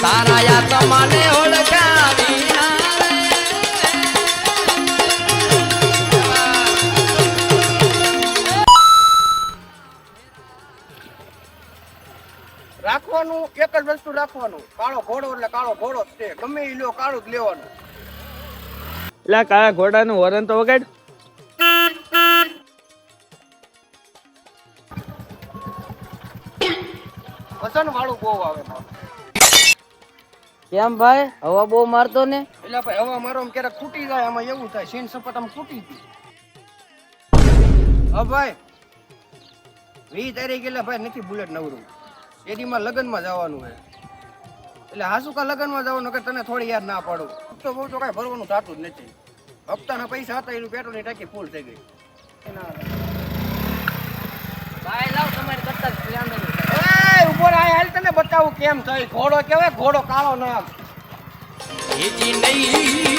તારા યા તમને ઓળખાવી ના રાખવાનું એક જ વસ્તુ રાખવાનું, કાળો ઘોડો એટલે કાળો ઘોડો જ છે, ગમે એ લ્યો કાળું જ લેવાનું. એટલે કાળા ઘોડાનું વરણ તો વગાડ. વસન વાળું બહુ આવે. કેમ ભાઈ હવા બહુ મારતો ને? એટલે ભાઈ હવા મારો ક્યારેક તૂટી જાય, આમાં એવું થાય સીન સપટ આમ તૂટી ગઈ. હા ભાઈ 20 તારીખ એટલે ભાઈ નથી બુલેટ નવરું, એડીમાં લગ્નમાં જવાનું છે. એટલે હાસુકા લગ્નમાં જવાનું કે તને થોડી યાદ ના પાડું. તો બહુ તો કાંઈ ભરવાનું થતું જ નથી. હપ્તાના પૈસા હતા એનું પેટ્રોલની ટાંકી ફૂલ થઈ ગઈ. ભાઈ લાવ તમારી કરતા પ્લાન ઉભો રહે, હાલ તને બતાવું કેમ થાય. ઘોડો કેવાય, ઘોડો કાળો ના એજી નહીં